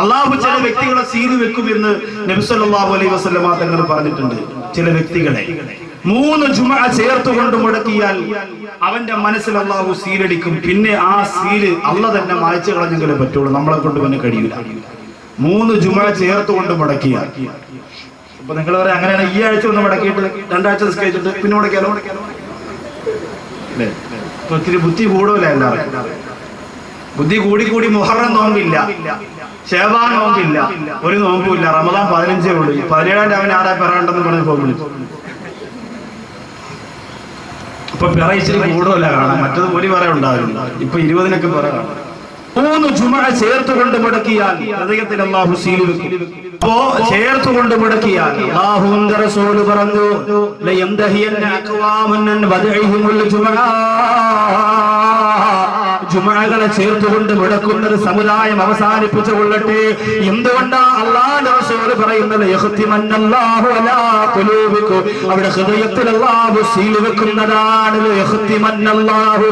അള്ളാഹു ചില വ്യക്തികളെ സീൽ വെക്കുമെന്ന് നബി സല്ലല്ലാഹു അലൈഹി വസല്ലമ തങ്ങൾ പറഞ്ഞിട്ടുണ്ട്. ചില വ്യക്തികളെ 3 ജുമുഅ ചേർത്തുകൊണ്ട് മുടക്കിയാൽ അവന്റെ മനസ്സിൽ അള്ളാഹു സീലടിക്കും. പിന്നെ ആ സീല് അള്ളാഹ് തന്നെ മായ്ച്ചു കളഞ്ഞെങ്കിലും പറ്റുള്ളൂ, നമ്മളെ കൊണ്ട് പിന്നെ കഴിയില്ല. 3 ജുമുഅ ചേർത്തുകൊണ്ട് മുടക്കിയാൽ. അപ്പൊ നിങ്ങൾ പറയാം അങ്ങനെയാണ് ഈ ആഴ്ച ഒന്ന് മുടക്കിയിട്ട് 2 ആഴ്ച നിസ്കരിച്ചിട്ട് പിന്നെ മുടക്കിയാലോ? ഒത്തിരി ബുദ്ധി കൂടുതല. എല്ലാവരും ബുദ്ധി കൂടി മുഹറം നോമ്പില്ല, ശഅബാൻ നോമ്പില്ല, ഒരു നോമ്പുമില്ല, റമദാൻ 15 ഉള്ളൂ. 17 അവൻ ആരാ പെറാണ്ടെന്ന് പറഞ്ഞ് ഫോൺ വിളിച്ചു. ഇപ്പൊ പെറ ഇച്ചിരി കൂടുതല കാണാം, മറ്റത് ഒരു പറ ഉണ്ടാവില്ല. ഇപ്പൊ 20-നൊക്കെ പെറ കാണാം. 3 ജുമുഅ ചേർത്തുകൊണ്ട് മുടക്കിയാൽ ഹൃദയത്തിൽ അല്ലാഹു സീൽ വെക്കും. അപ്പോ ചേർത്തുകൊണ്ട് മുടക്കിയാൽ അല്ലാഹുവിന്റെ റസൂൽ പറഞ്ഞു ലയംദഹിയന്ന അഖ്വാമൻ വദഇഹുൽ ജുമുഅ. ജുമുഅകളെ ചേർത്തുകൊണ്ട് മുടക്കുന്നത് സമുദായം അവസാനിപ്പിച്ചു കൊള്ളട്ടെ. എന്തുകൊണ്ടാ അല്ലാഹുവിന്റെ റസൂൽ പറയുന്നത് യഖ്തിമന്നല്ലാഹു അലാ ഖുലൂബിക്കും, അവിടെ ഹൃദയത്തിൽ അല്ലാഹു സീൽ വെക്കുന്നതാണ്. യഖ്തിമന്നല്ലാഹു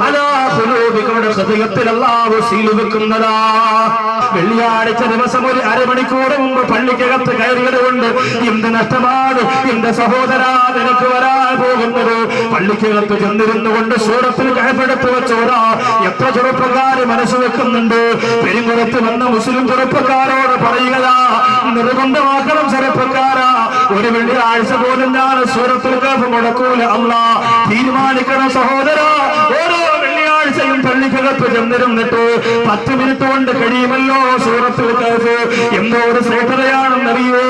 അലാ ഖുലൂബിക്കും, അവിടെ ഹൃദയത്തിൽ അല്ലാഹു സീൽ വെക്കുന്നതാ. വെള്ളിയാഴ്ച ദിവസം ഒരു അരമണിക്കൂർ മുമ്പ് പള്ളിക്കകത്ത് കയറിയത് കൊണ്ട് എന്ത് നഷ്ടമാണ് എന്റെ സഹോദരാ നിനക്ക് വരാൻ പോകുന്നത്. പള്ളിക്കകത്ത് ചെന്നിരുന്നു കൊണ്ട് സൂറത്തിൽ കഴപ്പെടുത്തു വെച്ചോരാ എത്ര ചെറുപ്പക്കാര് മനസ്സ് വെക്കുന്നുണ്ട്. പെരുങ്കുളത്ത് വന്ന മുസ്ലിം ചെറുപ്പക്കാരോട് പറയുക, നിർബന്ധമാക്കണം ചെറുപ്പക്കാരാ, ഒരു വെള്ളിയാഴ്ച പോലും ഞാൻ സൂറത്തുൽ കഹ്ഫ് മുടക്കൂല. അല്ലാഹ് തീരുമാനിക്കണം സഹോദരാ. ഓരോ വെള്ളിയാഴ്ചയും പള്ളിക്കകത്ത് ചെന്നിരുന്നിട്ട് 10 മിനിറ്റ് കൊണ്ട് കഴിയുമല്ലോ സൂറത്തുൽ കഹ്ഫ്. എന്തോ ഒരു ശ്രേഷ്ഠതയാണെന്നറിയോ?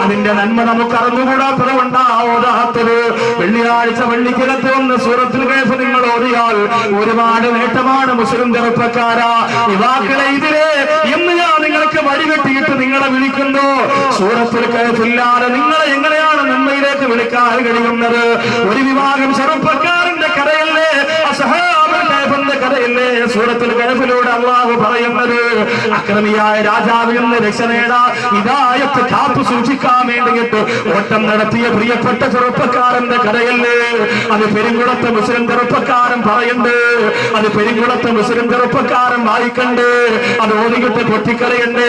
അതിന്റെ നന്മ നമുക്ക് അറിഞ്ഞുകൂടാത്തത് കൊണ്ടാവതാത്തത്. വെള്ളിയാഴ്ച പള്ളിക്കകത്ത് വന്ന് സൂറത്തുൽ കഹ്ഫ് നിങ്ങൾ ഓതിയാൽ ഒരുപാട് നേട്ടമാണ്. മുസ്ലിം ചെറുപ്പക്കാരാ, യുവാക്കളെ ഇതിലെ എന്ന് ഞാൻ നിങ്ങൾക്ക് വഴിവെട്ടിയിട്ട് നിങ്ങളെ വിളിക്കുന്നു. സൂറത്തുൽ കഹ്ഫ് ഇല്ലാതെ നിങ്ങളെ എങ്ങനെയാണ് നന്മയിലേക്ക് വിളിക്കാൻ കഴിയുന്നത്? ഒരു വിഭാഗം ചെറുപ്പക്കാരന്റെ കഥയല്ലേ, അസ്ഹാബുൽ കഥയല്ലേ സൂറത്തുൽ കഹ്ഫിലൂടെ അല്ലാഹു പറയുന്നത്? അക്രമിയായ രാജാവിൽ നിന്ന് രക്ഷ നേടാൻ ഹിദായത്ത് കാത്തു സൂക്ഷിക്കാൻ വേണ്ടിയിട്ട് ഓട്ടം നടത്തിയ പ്രിയപ്പെട്ട ചെറുപ്പക്കാരന്റെ കഥയല്ലേ? അത് പെരുങ്കുളത്തെ മുസ്ലിം ചെറുപ്പക്കാരൻ പറയുന്നുണ്ട്, അത് പെരുങ്കുളത്തെ മുസ്ലിം ചെറുപ്പക്കാരൻ വായിക്കണ്ട്, അത് ഓടികിട്ട് പൊട്ടിക്കറിയണ്ട്.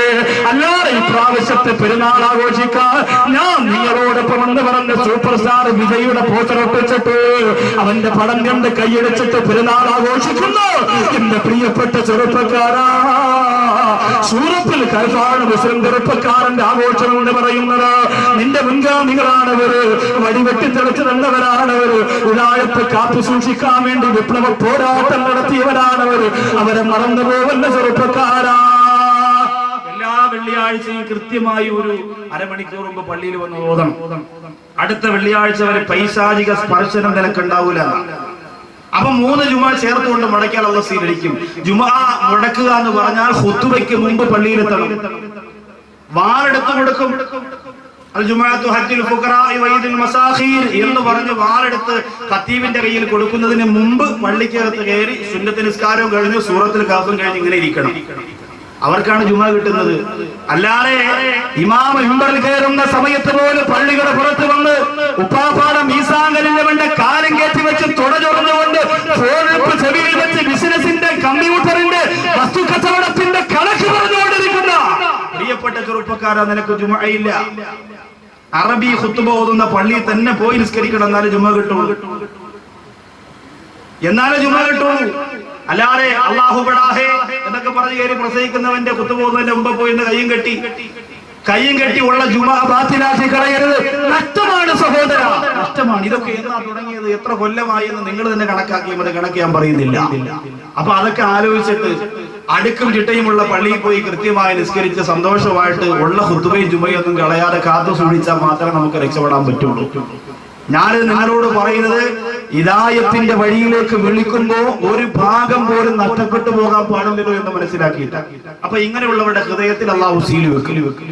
അല്ലാതെ ഇപ്രാവശ്യത്തെ പെരുന്നാൾ ആഘോഷിക്കാൻ ഞാൻ നിങ്ങളോടൊപ്പം എന്ന് പറഞ്ഞ സൂപ്പർ സ്റ്റാർ വിജയുടെ പോസ്റ്റർ ഒട്ടിച്ചിട്ട് അവന്റെ പടം കണ്ട് കൈയടിച്ചിട്ട് പെരുന്നാൾ ആഘോഷിക്കുന്നു. എന്റെ പ്രിയപ്പെട്ട ചെറുപ്പക്കാരാ, സൂറത്തുൽ കഹ്ഫാണ് മുസ്ലിം ചെറുപ്പക്കാരന്റെ ആഘോഷം എന്ന് പറയുന്നത്. നിന്റെ മുൻഗാമികളാണവര്, വടിവെട്ടി തെളിച്ചു തന്നവരാണവര്, ഉദായത്ത് കാത്തു സൂക്ഷിക്കാൻ വേണ്ടി വിപ്ലവ പോരാട്ടം നടത്തിയവരാണവര്. അവരെ മറന്നുപോവല്ല ചെറുപ്പക്കാരാ. എല്ലാ വെള്ളിയാഴ്ചയും കൃത്യമായി ഒരു അരമണിക്കൂർ മുമ്പ് പള്ളിയിൽ വന്ന് ഓതണം. അടുത്ത വെള്ളിയാഴ്ച വരെ പൈശാചിക സ്പർശനം നിനക്കുണ്ടാവൂല. അപ്പൊ 3 ജുമുഅ ചേർത്തുകൊണ്ട് മുടക്കിയാൽ അല്ലാഹു സ്വീകരിക്കും. ജുമുഅ മുടക്കുക എന്ന് പറഞ്ഞാൽ ഖുതുബയ്ക്ക് മുമ്പ് പള്ളിയിലെത്തണം. വാളെടുത്ത് കൊടുക്കും. അൽ ജുമുഅത്തു ഹജ്ജുൽ ഫുഖറാഇ വഈദുൽ മസാഖീർ എന്ന് പറഞ്ഞ് വാളെടുത്ത് ഖത്തീബിന്റെ കയ്യിൽ കൊടുക്കുന്നതിന് മുമ്പ് പള്ളിക്കകത്ത് കയറി സുന്നത്ത് നിസ്കാരവും കഴിഞ്ഞ് സൂറത്തുൽ കഹ്ഫും കഴിഞ്ഞ് ഇങ്ങനെ ഇരിക്കണം. അവർക്കാണ് ജുമുഅ കിട്ടുന്നത്. അല്ലാതെ ഇമാം മിമ്പറിൽ കയറുന്ന സമയത്ത് പോലും പള്ളിയുടെ പുറത്ത് വന്ന് ഉപ്പാപ്പാടം ഈസാങ്കലിന്റെ കാലം കയറ്റി വെച്ച് തുടചൊറന്നുകൊണ്ട് ഫോണെടുപ്പ് ചെവിയിൽ വെച്ച് ബിസിനസിന്റെ കമ്പ്യൂട്ടറിന്റെ വസ്തു കച്ചവടത്തിന്റെ കണക്ക് പറഞ്ഞുകൊണ്ടിരിക്കുന്ന പ്രിയപ്പെട്ട ചെറുപ്പക്കാരാ, നിനക്ക് ജുമുഅയില്ല. അറബി ഖുത്ബ ഓതുന്ന പള്ളിയിൽ തന്നെ പോയി നിസ്കരിക്കണം, എന്നാലും ജുമുഅ കിട്ടുള്ളൂ. അല്ലാതെ അല്ലാഹു ബടാഹേ എന്നൊക്കെ പറഞ്ഞ് കയറി പ്രസംഗിക്കുന്നവന്റെ ഖുത്ബ ഓതുന്നതിന്റെ മുമ്പ് പോയി കയ്യും കെട്ടി ഉള്ള ജുമുഅ ബാത്തിലാക്കി കളയരുത്. നഷ്ടമാണ് സഹോദര, നഷ്ടമാണ്. ഇതൊക്കെ എന്നാ തുടങ്ങിയത്, എത്ര കൊല്ലമായി എന്ന് നിങ്ങൾ തന്നെ കണക്കാക്കിയാൽ മതി, കണക്ക് ഞാൻ പറയുന്നില്ല. അപ്പൊ അതൊക്കെ ആലോചിച്ചിട്ട് അടുക്കും ചിട്ടയുമുള്ള പള്ളിയിൽ പോയി കൃത്യമായി നിസ്കരിച്ച് സന്തോഷമായിട്ട് ഉള്ള ഖുത്ബയും ജുമുഅയൊന്നും കളയാതെ കാത്തു സൂക്ഷിച്ചാൽ മാത്രമേ നമുക്ക് രക്ഷപ്പെടാൻ പറ്റുള്ളൂ. ഞാൻ നിങ്ങളോട് പറയുന്നത്, ഹിദായത്തിന്റെ വഴിയിലേക്ക് വിളിക്കുമ്പോ ഒരു ഭാഗം പോലും നഷ്ടപ്പെട്ടു പോകാൻ പാടില്ലല്ലോ എന്ന് മനസ്സിലാക്കിയിട്ട്. അപ്പൊ ഇങ്ങനെയുള്ളവരുടെ ഹൃദയത്തിൽ അല്ലാഹു സീൽ വെക്കും.